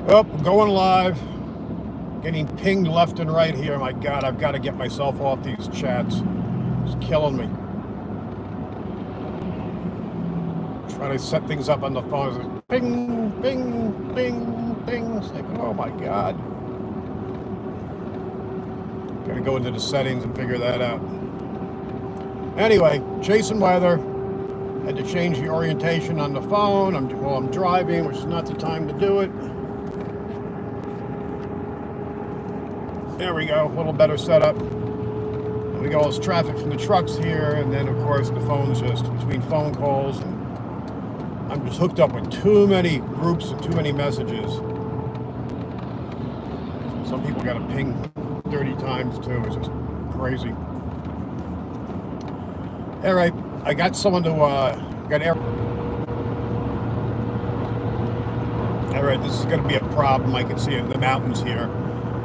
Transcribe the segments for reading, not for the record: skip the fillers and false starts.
Oh, going live. Getting pinged left and right here. My God, I've got to get myself off these chats. It's killing me. Trying to set things up on the phone. It's like ping, ping, ping, ping. It's like, oh my God. Got to go into the settings and figure that out. Anyway, chasing weather. Had to change the orientation on the phone. I'm driving, which is not the time to do it. There we go, a little better setup. We got all this traffic from the trucks here, and then of course the phone's just between phone calls, and I'm just hooked up with too many groups and too many messages. Some people got to ping 30 times too. It's just crazy. All right, I got someone to got air. All right, this is going to be a problem. I can see in the mountains here.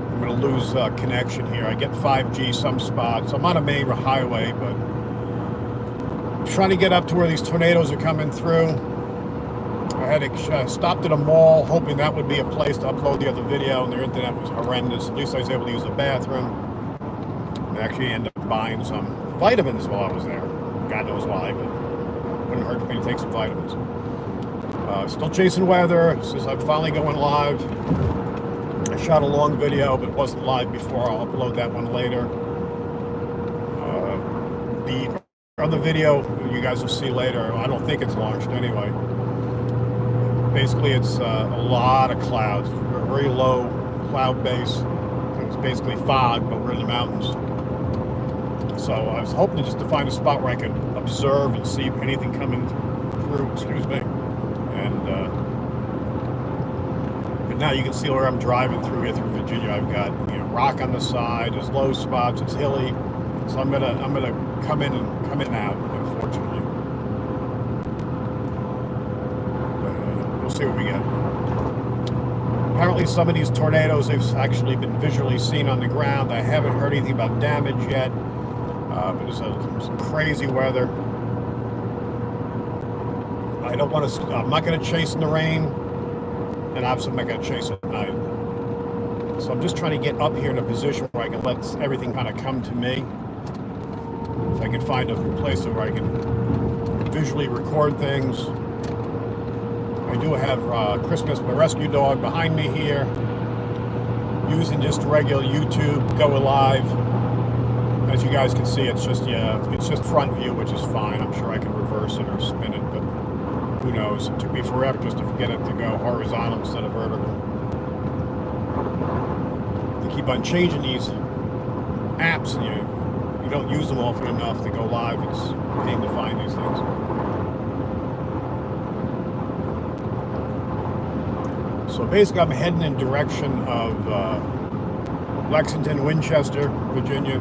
I'm going to lose connection here. I get 5G some spots. I'm on a main highway, but I'm trying to get up to where these tornadoes are coming through. I had stopped at a mall, hoping that would be a place to upload the other video, and their internet was horrendous. At least I was able to use the bathroom. I actually ended up buying some vitamins while I was there. God knows why, but it wouldn't hurt for me to take some vitamins. Still chasing weather. Since I'm finally going live. I shot a long video, but it wasn't live before. I'll upload that one later. The other video you guys will see later, I don't think it's launched anyway. Basically, it's a lot of clouds, very low cloud base. It's basically fog, but we're in the mountains. So I was hoping just to find a spot where I could observe and see anything coming through, excuse me. And now you can see where I'm driving through here through Virginia. I've got rock on the side. There's low spots. It's hilly, so I'm gonna come in and out. Unfortunately, but we'll see what we get. Apparently, some of these tornadoes have actually been visually seen on the ground. I haven't heard anything about damage yet, but there's some crazy weather. I don't want to. I'm not going to chase in the rain. And obviously I'm not going to chase at night. So I'm just trying to get up here in a position where I can let everything kind of come to me. If I can find a place where I can visually record things. I do have Christmas, my rescue dog, behind me here. Using just regular YouTube, go live. As you guys can see, it's just front view, which is fine. I'm sure I can reverse it or spin it, but who knows? It took me forever just to get it to go horizontal instead of vertical. They keep on changing these apps, and you don't use them often enough to go live. It's a pain to find these things. So basically, I'm heading in direction of Lexington, Winchester, Virginia.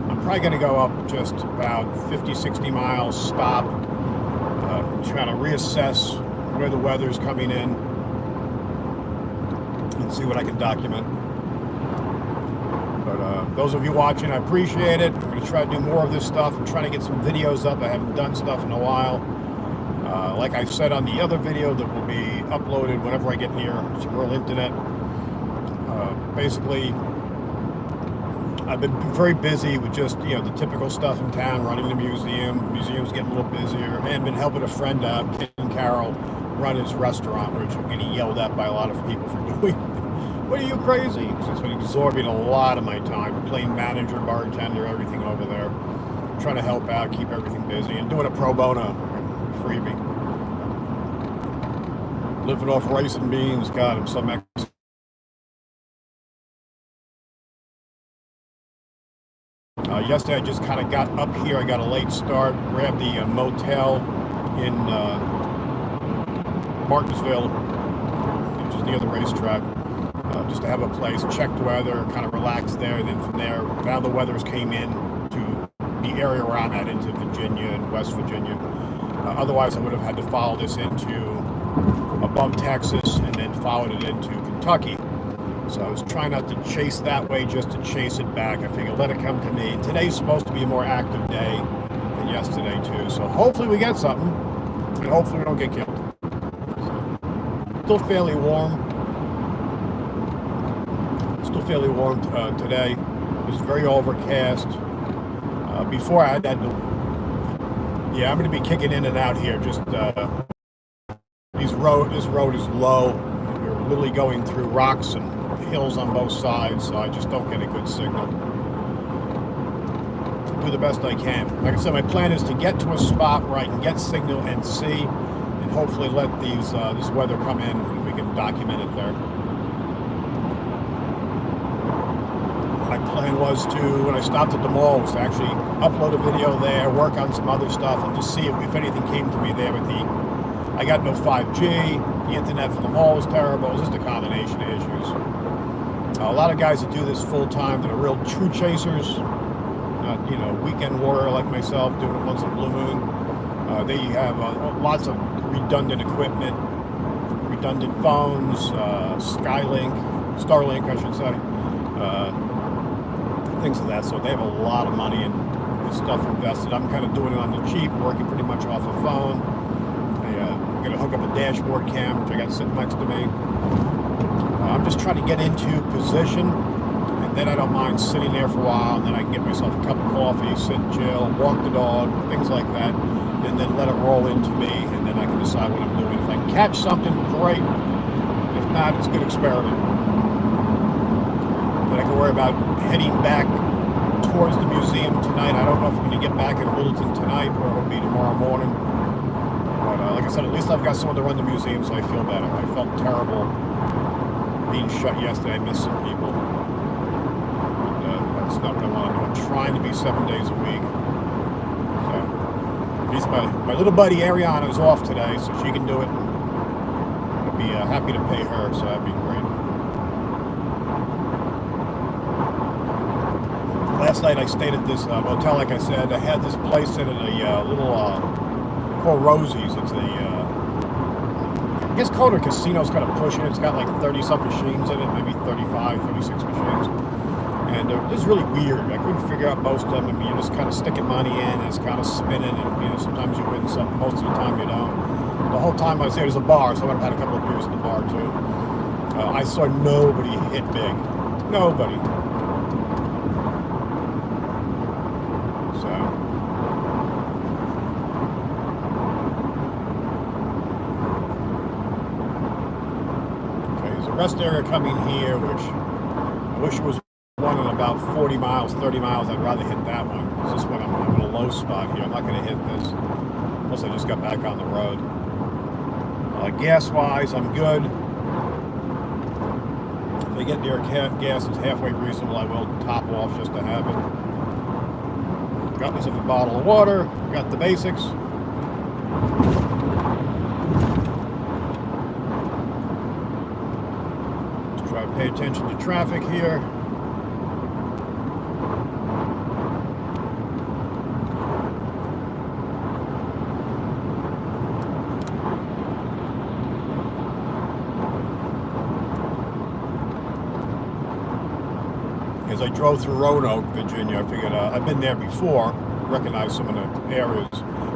I'm probably going to go up just about 50, 60 miles, stop. Try to reassess where the weather's coming in and see what I can document. But those of you watching, I appreciate it. I'm going to try to do more of this stuff. I'm trying to get some videos up. I haven't done stuff in a while. Like I said on the other video that will be uploaded whenever I get near some real internet. Basically, I've been very busy with just, the typical stuff in town, running the museum. Museum's getting a little busier, and been helping a friend out, Ken and Carol, run his restaurant, which I'm getting yelled at by a lot of people for doing. What are you, crazy? It's been absorbing a lot of my time, playing manager, bartender, everything over there. Trying to help out, keep everything busy, and doing a pro bono freebie. Living off rice and beans. God, I'm so Mexican. Yesterday I just kind of got up here. I got a late start, grabbed the motel in Martinsville, which is near the racetrack, just to have a place, check the weather, kind of relax there. And then from there, now the weather's came in to the area where I'm at, into Virginia and West Virginia. Otherwise, I would have had to follow this into above Texas and then followed it into Kentucky. So I was trying not to chase that way, just to chase it back. I figured let it come to me. Today's supposed to be a more active day than yesterday too. So hopefully we get something, and hopefully we don't get killed. So, still fairly warm. Still fairly warm today. It was very overcast. Before I had that, yeah, I'm going to be kicking in and out here. Just this road is low. We're literally going through rocks and hills on both sides, so I just don't get a good signal. Do the best I can. Like I said, my plan is to get to a spot where I can get signal and see, and hopefully let this weather come in and we can document it there. My plan was to, when I stopped at the mall, was to actually upload a video there, work on some other stuff, and just see if anything came to me there. But I got no 5G, the internet for the mall was terrible. It was just a combination of issues. A lot of guys that do this full time that are real true chasers, weekend warrior like myself, doing it once in a blue moon. They have lots of redundant equipment, redundant phones, Starlink, I should say, things of that sort. They have a lot of money and stuff invested. I'm kind of doing it on the cheap, working pretty much off a phone. I'm going to hook up a dashboard cam, which I got sitting next to me. I'm just trying to get into position, and then I don't mind sitting there for a while, and then I can get myself a cup of coffee, sit, chill, walk the dog, things like that, and then let it roll into me, and then I can decide what I'm doing. If I can catch something, great. If not, it's a good experiment. Then I can worry about heading back towards the museum tonight. I don't know if I'm going to get back in Littleton tonight or it'll be tomorrow morning. But like I said, at least I've got someone to run the museum, so I feel better. I felt terrible being shut yesterday. I missed some people. That's not what I want to do. I'm trying to be 7 days a week. So at least my little buddy Ariana is off today, so she can do it. I'd be happy to pay her, so that'd be great. Last night I stayed at this motel, like I said. I had this place in a little called Rosie's. It's I guess Kona Casino's kind of pushing it. It's got like 30-some machines in it, maybe 35, 36 machines. And it's really weird. I couldn't figure out most of them. I mean, you're just kind of sticking money in, and it's kind of spinning, and sometimes you win some, most of the time you don't. The whole time I was there, there's a bar, so I would have had a couple of beers at the bar too. I saw nobody hit big. Nobody. Rest area coming here, which I wish it was one in about 40 miles, 30 miles. I'd rather hit that one, because this one I'm in a low spot here. I'm not going to hit this. Plus I just got back on the road. Gas-wise, I'm good. If I get near gas is halfway reasonable, I will top off just to have it. Got myself a bottle of water. Got the basics. Try to pay attention to traffic here. As I drove through Roanoke, Virginia, I figured I've been there before, recognized some of the areas.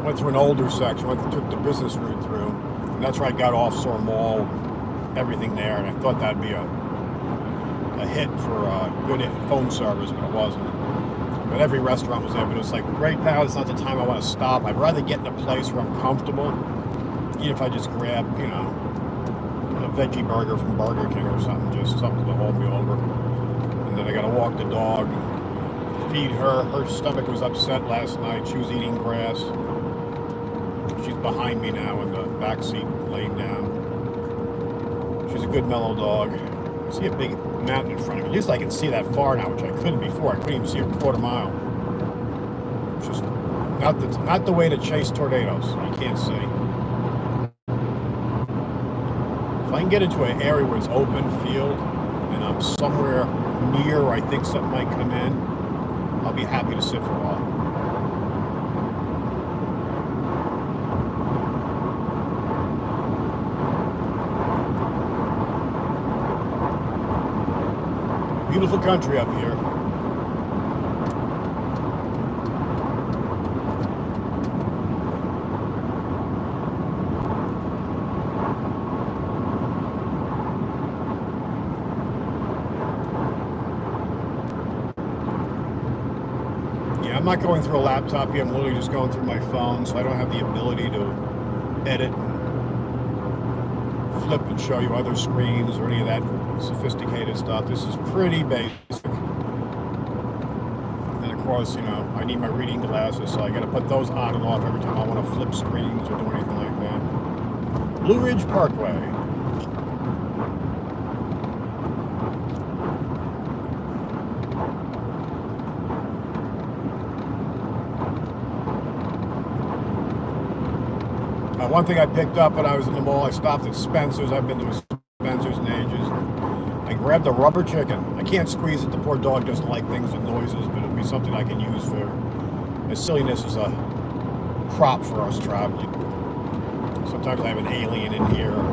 Went through an older section, took the business route through, and that's where I got off, saw a mall, everything there, and I thought that'd be a hit for good phone service, but it wasn't. But every restaurant was there, but it's like, right now, it's not the time I want to stop. I'd rather get in a place where I'm comfortable, even if I just grab, a veggie burger from Burger King or something, just something to hold me over. And then I got to walk the dog, feed her. Her stomach was upset last night. She was eating grass. She's behind me now in the back seat, laying down. She's a good mellow dog. I see a big mountain in front of me. At least I can see that far now, which I couldn't before. I couldn't even see a quarter mile. It's just not the way to chase tornadoes. You can't see. If I can get into an area where it's open field and I'm somewhere near where I think something might come in, I'll be happy to sit for a while. Beautiful country up here. I'm not going through a laptop here. I'm literally just going through my phone, so I don't have the ability to edit and flip and show you other screens or any of that sophisticated stuff. This is pretty basic. And of course, I need my reading glasses, so I got to put those on and off every time I want to flip screens or do anything like that. Blue Ridge Parkway. One thing I picked up when I was in the mall, I stopped at Spencer's. I've been to Spencer's in ages. I grabbed a rubber chicken. I can't squeeze it. The poor dog doesn't like things with noises, but it'll be something I can use for as silliness as a prop for us traveling. Sometimes I have an alien in here, or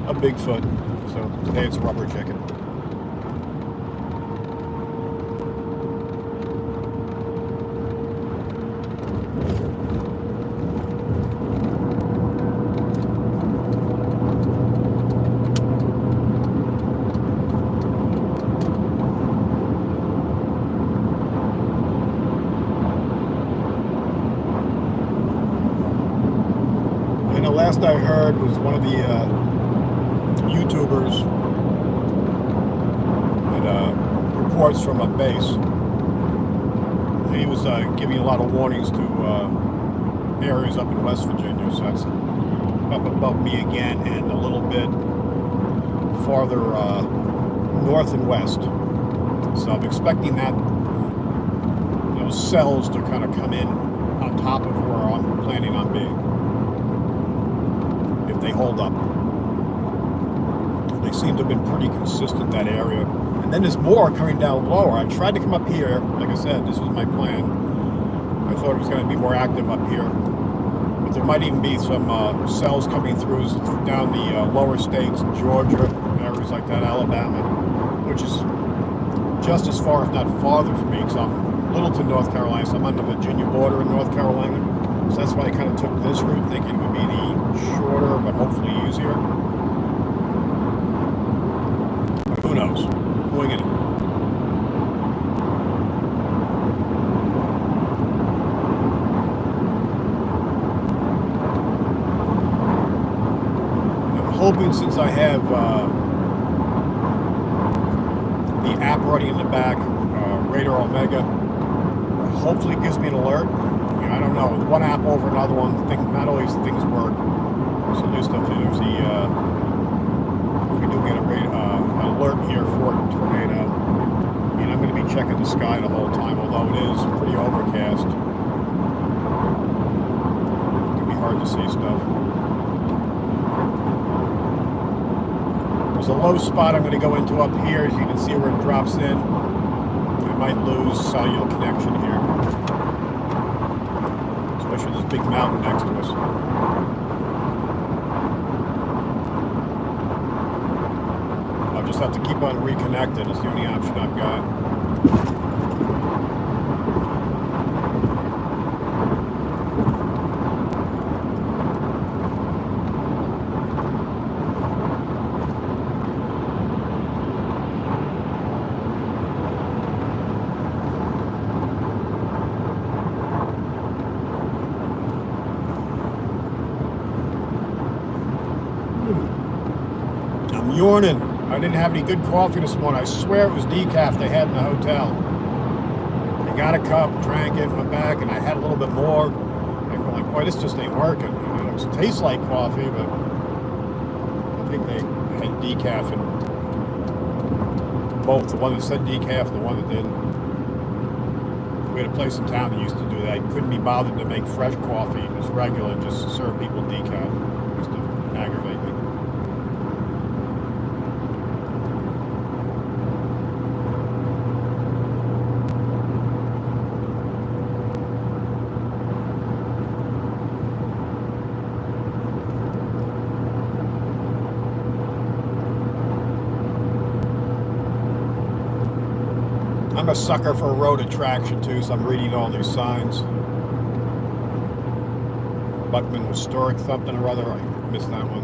a Bigfoot. So today it's a rubber chicken. Last I heard was one of the YouTubers that reports from a base. He was giving a lot of warnings to areas up in West Virginia, so that's up above me again and a little bit farther north and west. So I'm expecting that those cells to kind of come in on top of where I'm planning on being. They hold up. They seem to have been pretty consistent, that area. And then there's more coming down lower. I tried to come up here. Like I said, this was my plan. I thought it was going to be more active up here. But there might even be some cells coming through down the lower states, Georgia, areas like that, Alabama, which is just as far, if not farther from me, because I'm Littleton, North Carolina. So I'm on the Virginia border in North Carolina. So that's why I kind of took this route, thinking it would be the shorter, but hopefully easier. But who knows? Winging it. And I'm hoping, since I have the app running in the back, Radar Omega, hopefully it gives me an alert. I don't know, one app over another one, not always things work. So at least if we do get an alert here for a tornado, I mean, I'm going to be checking the sky the whole time, although it is pretty overcast. It's going to be hard to see stuff. There's a low spot I'm going to go into up here. As you can see where it drops in, I might lose cellular connection here. Especially this big mountain next to us. I'll just have to keep on reconnecting. It's the only option I've got. Yawning. I didn't have any good coffee this morning. I swear it was decaf they had in the hotel. I got a cup, drank it, went back, and I had a little bit more. And I'm like, boy, this just ain't working. It tastes like coffee, but I think they had decaf in both. The one that said decaf and the one that didn't. We had a place in town that used to do that. You couldn't be bothered to make fresh coffee, just regular, just serve people decaf. It used to aggravate me. I'm a sucker for a road attraction too, so I'm reading all these signs. Buckman Historic something or other, I missed that one.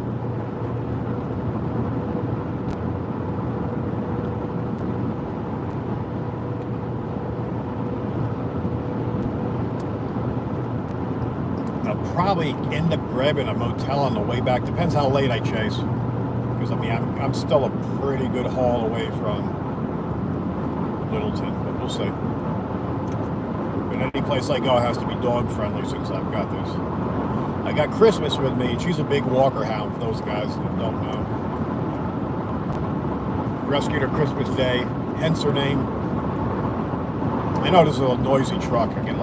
probably end up grabbing a motel on the way back. Depends how late I chase. Because I mean, I'm still a pretty good haul away from Littleton, but we'll see. But any place I go has to be dog friendly since I've got this. I got Christmas with me. She's a big walker hound for those guys that don't know. Rescued her Christmas Day, hence her name. I know this is a noisy truck. I can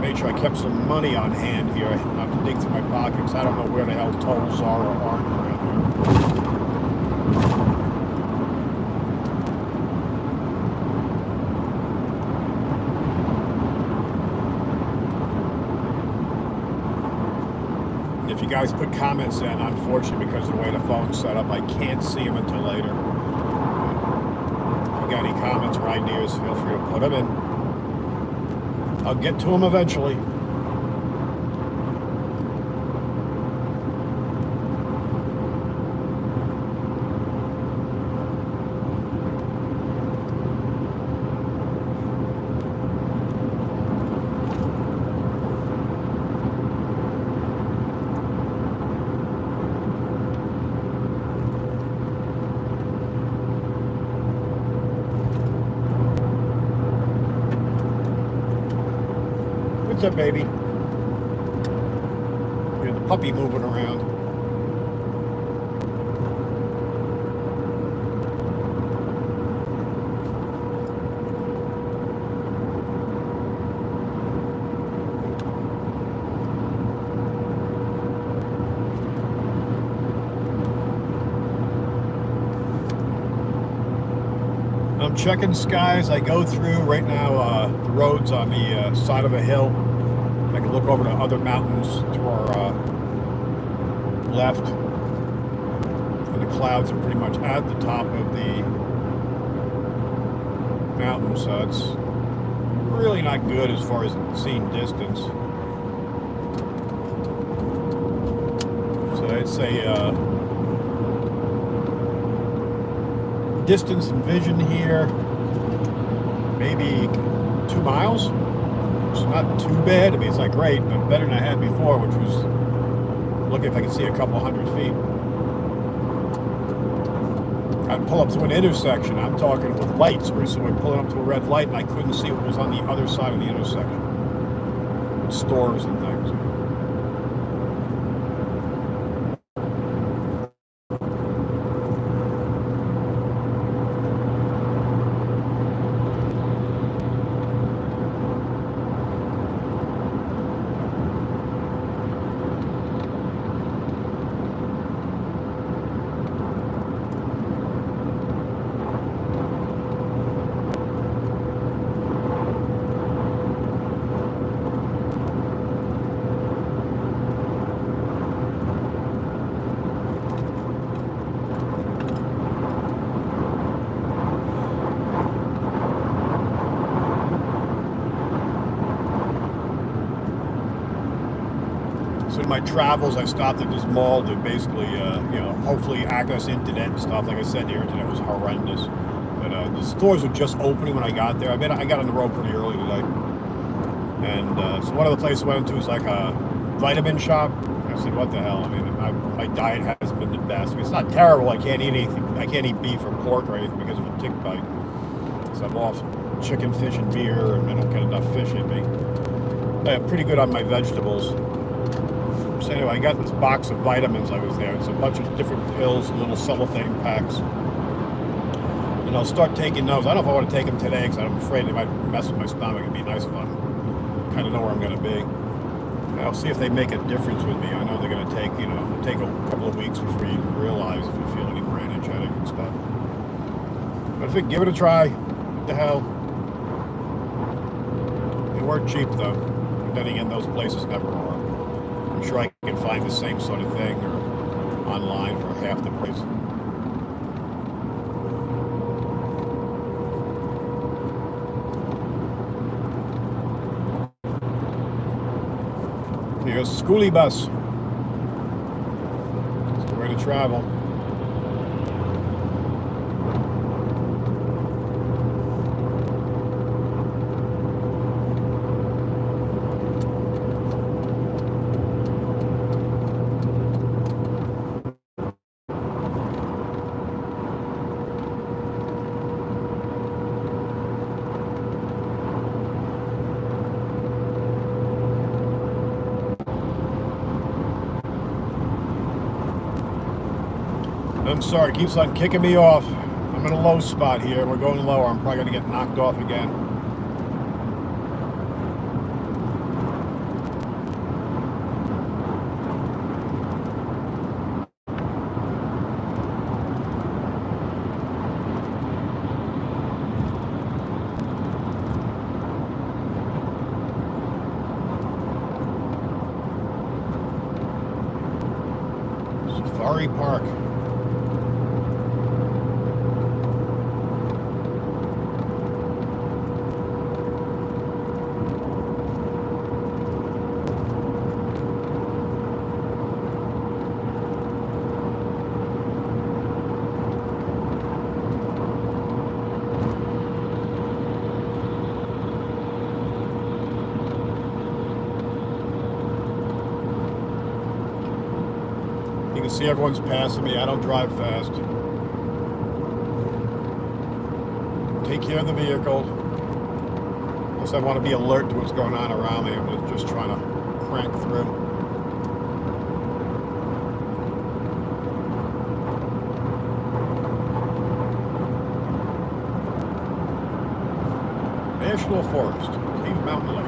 made sure I kept some money on hand here, not to dig through my pockets. I don't know where the hell tolls are or aren't around here. If you guys put comments in, unfortunately, because of the way the phone's set up, I can't see them until later. If you got any comments or ideas, feel free to put them in. I'll get to them eventually. What's up, baby? Hear the puppy moving around. I'm checking skies. I go through right now the roads on the side of a hill. I can look over to other mountains to our left. And the clouds are pretty much at the top of the mountain, so it's really not good as far as seeing distance. So it's a distance and vision here, maybe 2 miles. It's not too bad. I mean, it's not great, but better than I had before, which was looking if I could see a couple hundred feet. I'd pull up to an intersection. I'm talking with lights. So we're pulling up to a red light, and I couldn't see what was on the other side of the intersection. With stores and things. So in my travels, I stopped at this mall to basically, hopefully access internet and stuff. Like I said, the internet was horrendous. But the stores were just opening when I got there. I got on the road pretty early today. And so one of the places I went to was like a vitamin shop. I said, what the hell? I mean, my diet hasn't been the best. I mean, it's not terrible. I can't eat anything. I can't eat beef or pork or anything because of a tick bite. So I'm off chicken, fish, and beer, and I don't get enough fish in me. I'm pretty good on my vegetables. So anyway, I got this box of vitamins. I was there. It's a bunch of different pills, little cellophane packs. And I'll start taking those. I don't know if I want to take them today because I'm afraid they might mess with my stomach. It'd be nice if I kind of know where I'm going to be. And I'll see if they make a difference with me. I know they're going to take, take a couple of weeks before you realize if you feel any more energetic and stuff. But if you give it a try, what the hell? They weren't cheap though. But then again, those places never are. I'm sure I can find the same sort of thing or online for half the price. Here's a schoolie bus. That's the way to travel. I'm sorry, it keeps on kicking me off. I'm in a low spot here. We're going lower. I'm probably going to get knocked off again. Safari Park. You can see everyone's passing me. I don't drive fast. Take care of the vehicle. Unless I want to be alert to what's going on around me. I'm just trying to crank through. National Forest, Cave Mountain Lake.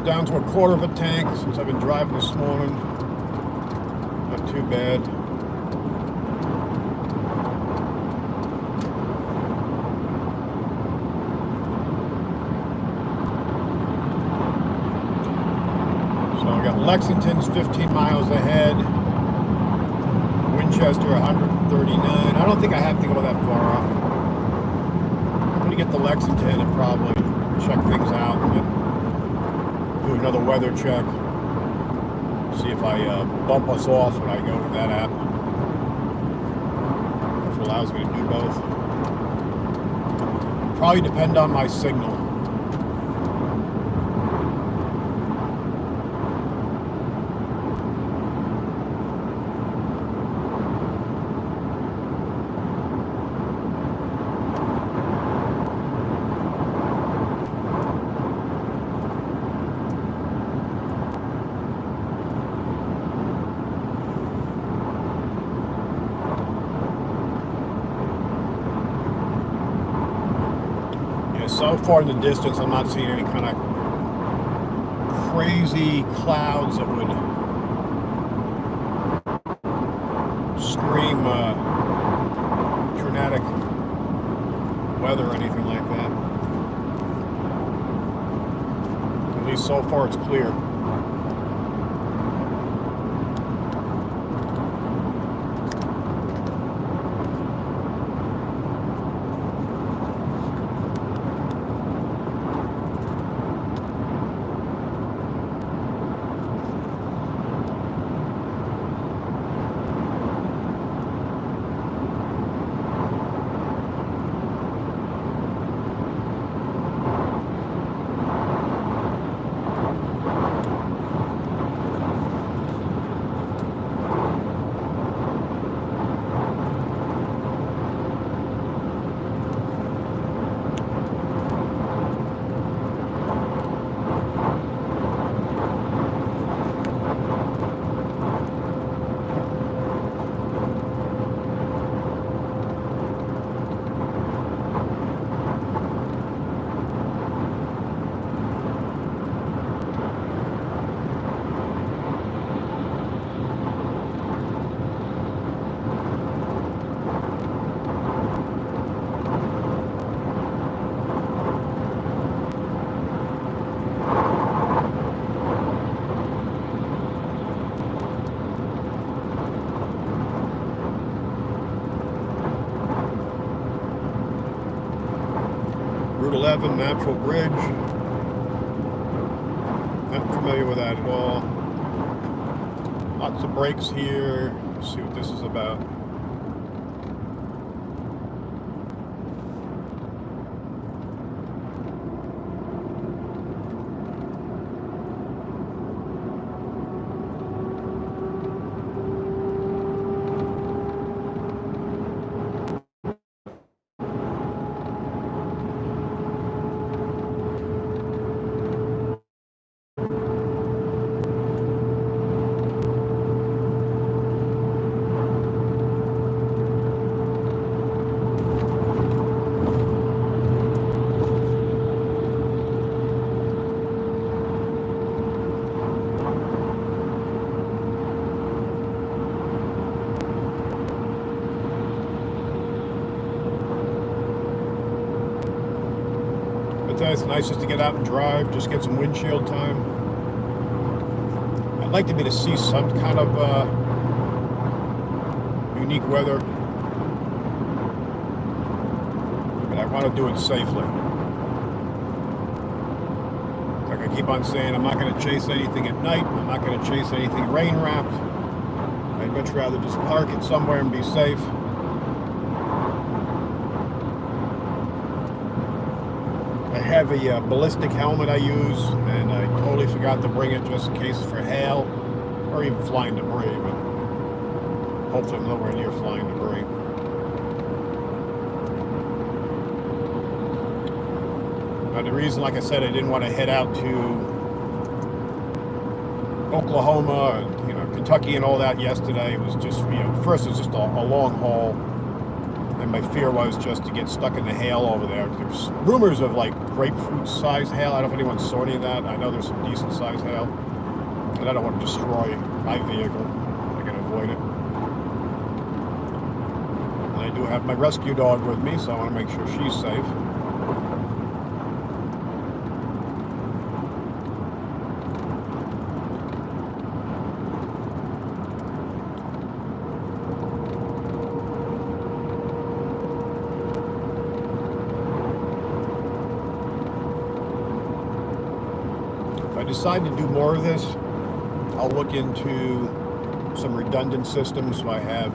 Down to a quarter of a tank since I've been driving this morning. Not too bad. So I got Lexington's 15 miles ahead. Winchester 139. I don't think I have to go that far up. I'm going to get to Lexington and probably check things out and then do another weather check. See if I bump us off when I go to that app. If it allows me to do both. Probably depend on my signal. So far in the distance, I'm not seeing any kind of crazy clouds that would scream tornadic weather or anything like that. At least so far it's clear. 211 Natural Bridge. Not familiar with that at all. Lots of brakes here. Let's see what this is about. It's nice just to get out and drive, just get some windshield time. I'd like to see some kind of unique weather, but I want to do it safely. Like I keep on saying, I'm not going to chase anything at night. I'm not going to chase anything rain wrapped. I'd much rather just park it somewhere and be safe. I have a ballistic helmet I use, and I totally forgot to bring it just in case for hail or even flying debris, but hopefully I'm nowhere near flying debris. Now the reason, like I said, I didn't want to head out to Oklahoma and Kentucky and all that yesterday was just, first it's just a long haul. And my fear was just to get stuck in the hail over there. There's rumors of like grapefruit-sized hail. I don't know if anyone saw any of that. I know there's some decent-sized hail. And I don't want to destroy my vehicle if I can avoid it. And I do have my rescue dog with me, so I want to make sure she's safe. If I decide to do more of this, I'll look into some redundant systems so I have,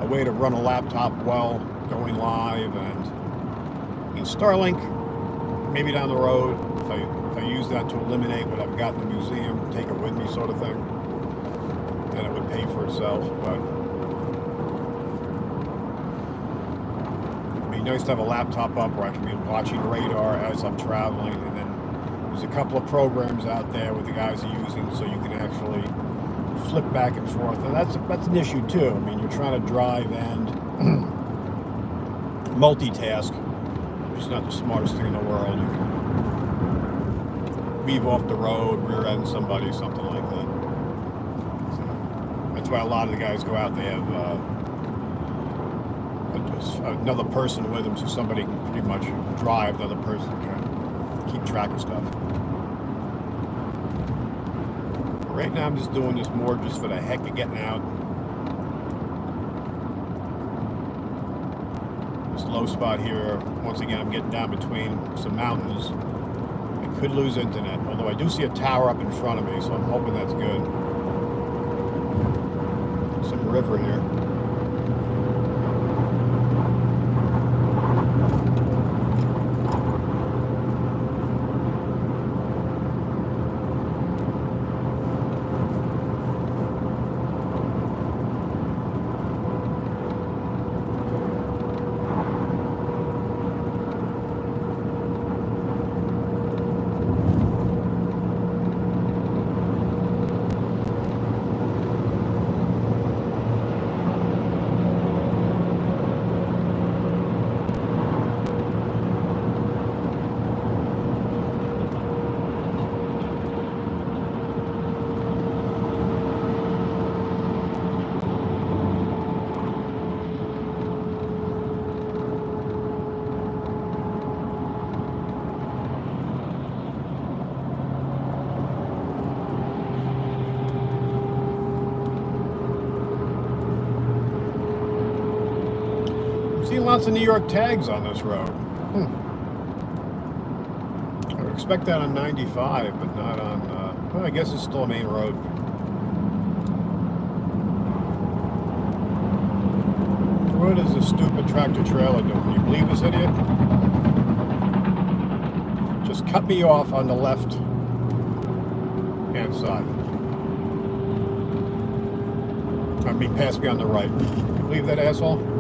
a way to run a laptop while going live. And Starlink, maybe down the road, if I use that to eliminate what I've got in the museum, take it with me sort of thing, then it would pay for itself. But it'd be nice to have a laptop up where I can be watching radar as I'm traveling, and then there's a couple of programs out there with the guys are using so you can actually flip back and forth. And that's an issue too. I mean, you're trying to drive and multitask, which is not the smartest thing in the world. You can weave off the road, rear end somebody, something like that. So that's why a lot of the guys go out. They have another person with them, so somebody can pretty much drive, the other person can keep track of stuff. Right now I'm just doing this more just for the heck of getting out. This low spot here, once again I'm getting down between some mountains. I could lose internet, although I do see a tower up in front of me, so I'm hoping that's good. Some river here. Seen lots of New York tags on this road. I would expect that on 95, but not on, well, I guess it's still a main road. What is this stupid tractor trailer doing? Can you believe this idiot? Just cut me off on the left hand side. I mean, pass me on the right. Can you believe that asshole?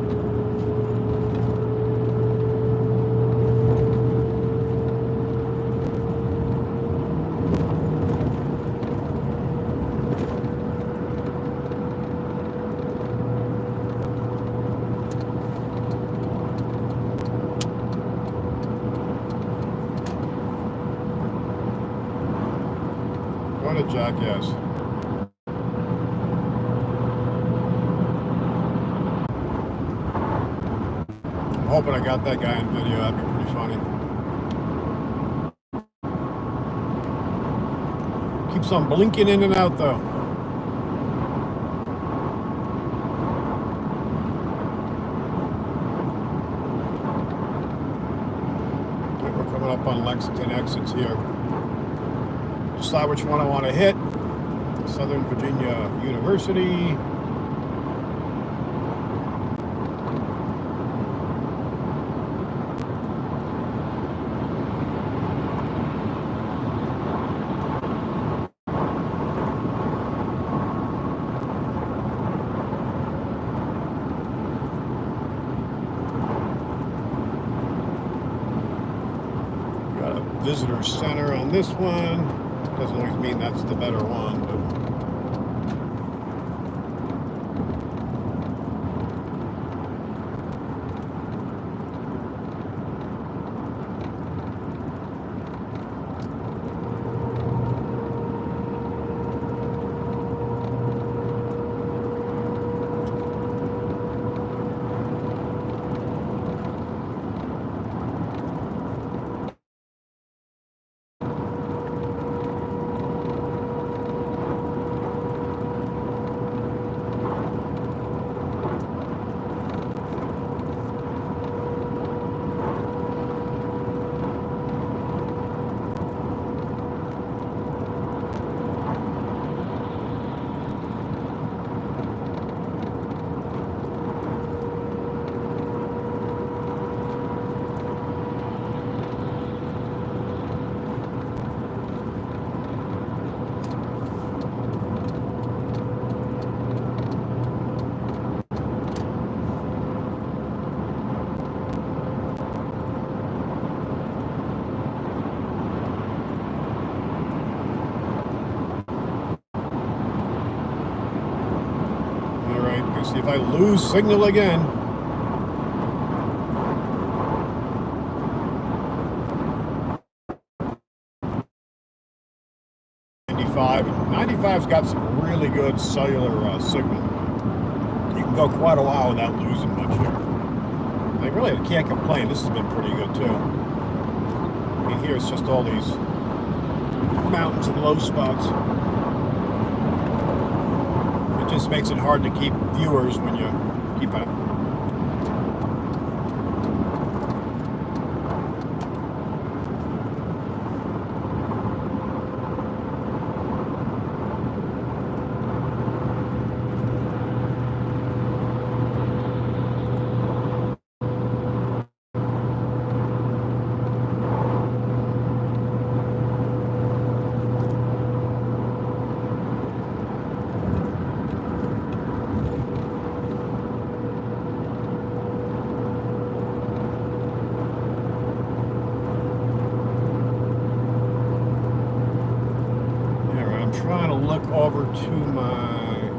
What a jackass. I'm hoping I got that guy in video. That'd be pretty funny. Keeps on blinking in and out though. Okay, we're coming up on Lexington exits here. Decide which one I want to hit. Southern Virginia University. Got a visitor center on this one. Doesn't always mean that's the better one, but see if I lose signal again. Ninety-five's got some really good cellular signal. You can go quite a while without losing much here. I really can't complain. This has been pretty good too. I mean, here it's just all these mountains and low spots. It just makes it hard to keep viewers when you keep it. Trying to look over to my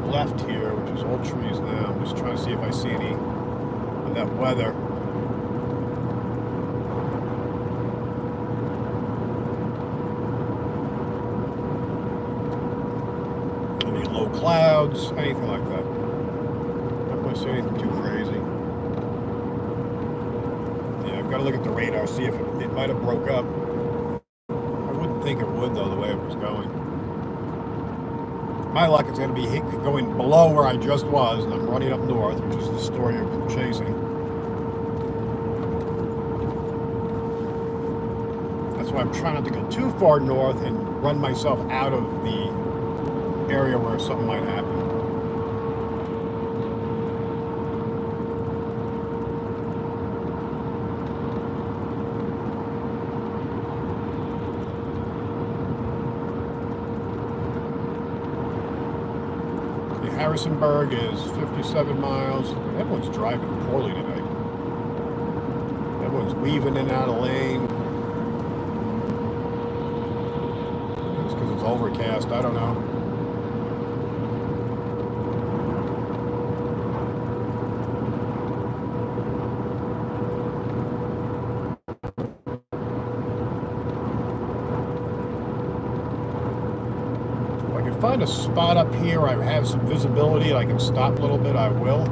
left here, which is all trees now. I'm just trying to see if I see any of that weather. Any low clouds, anything like that. Not going to see anything too crazy. Yeah, I've got to look at the radar, see if it might have broke up. I think it would though, the way it was going. My luck is going to be going below where I just was, and I'm running up north, which is the story of chasing. So I'm trying not to go too far north and run myself out of the area where something might happen. Harrisonburg is 57 miles. Everyone's driving poorly today. Everyone's weaving in and out of lane. It's because it's overcast. I don't know. Find a spot up here where I have some visibility and I can stop a little bit, I will.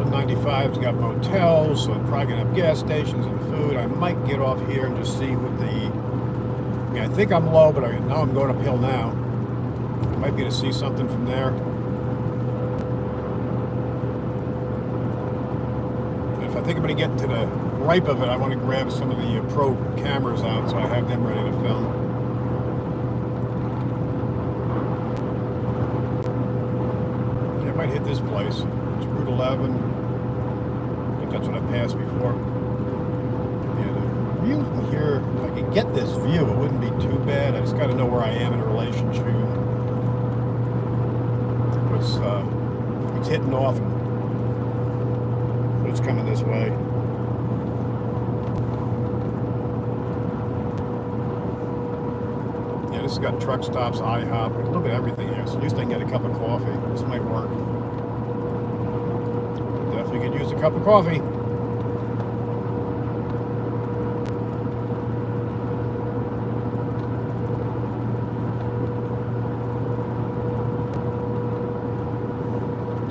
.195's got motels, so I'm probably gonna have gas stations and food. I might get off here and just see what the, I mean, I think I'm low, but I know I'm going uphill now. I might be able to see something from there. And if I think I'm gonna get into the ripe of it, I want to grab some of the pro cameras out so I have them ready to film. Yeah, I might hit this place. It's Route 11. I think that's what I passed before. Yeah, the view from here, if I could get this view, it wouldn't be too bad. I just got to know where I am in relation to what's hitting off and what's coming this way. This has got truck stops, IHOP, a little bit of everything here. So at least I can get a cup of coffee. This might work. Definitely could use a cup of coffee.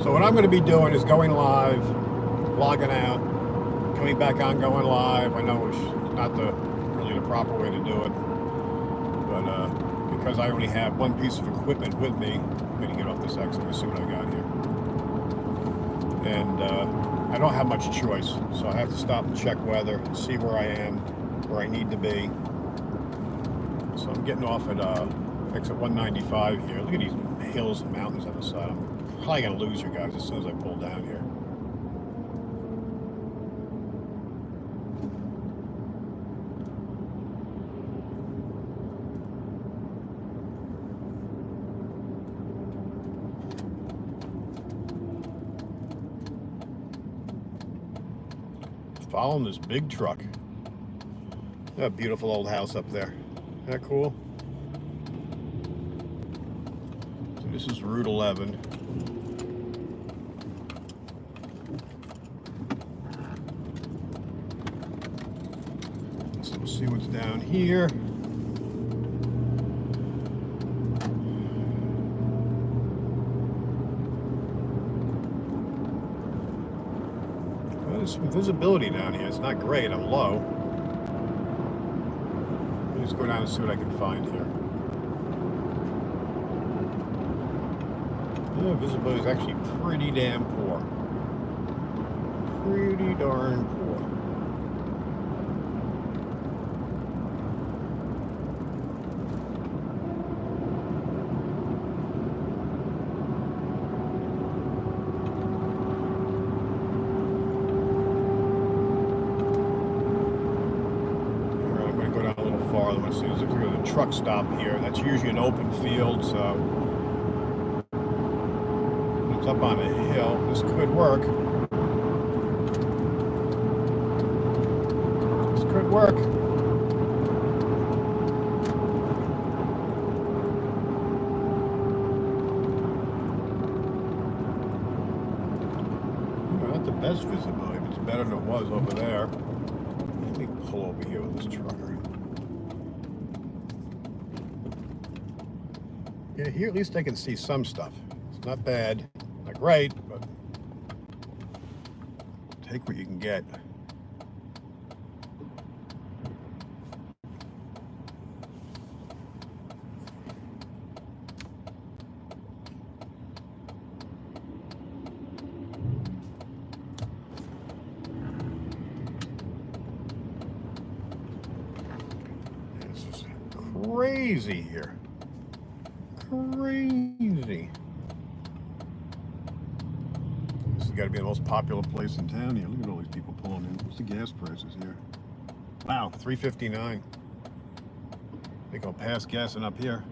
So what I'm going to be doing is going live, logging out, coming back on, going live. I know it's not really the proper way to do it. But because I only have one piece of equipment with me, I'm going to get off this exit and see what I got here. And I don't have much choice, so I have to stop and check weather, see where I am, where I need to be. So I'm getting off at exit 195 here. Look at these hills and mountains on the side. I'm probably going to lose you guys as soon as I pull down here. Following this big truck. That beautiful old house up there. Isn't that cool? So this is Route 11. So we'll see what's down here. Some visibility down here. It's not great. I'm low. Let me just go down and see what I can find here. Yeah, visibility is actually pretty damn poor. Pretty darn poor. I'm going to see there's a truck stop here. That's usually an open field, so it's up on a hill. This could work. This could work. Not the best visibility, but it's better than it was over there. Let me pull over here with this trucker. Yeah, here at least I can see some stuff. It's not bad, not great, but take what you can get. crazy here. Crazy. This has got to be the most popular place in town here. Look at all these people pulling in. What's the gas prices here? Wow, $3.59. I think I'll pass gassing up here.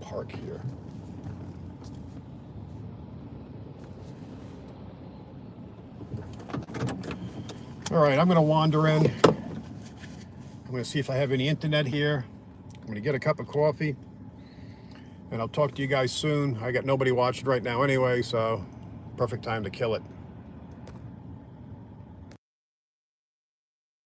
Park here. All right, I'm going to wander in. I'm going to see if I have any internet here. I'm going to get a cup of coffee, and I'll talk to you guys soon. I got nobody watching right now anyway, so perfect time to kill it.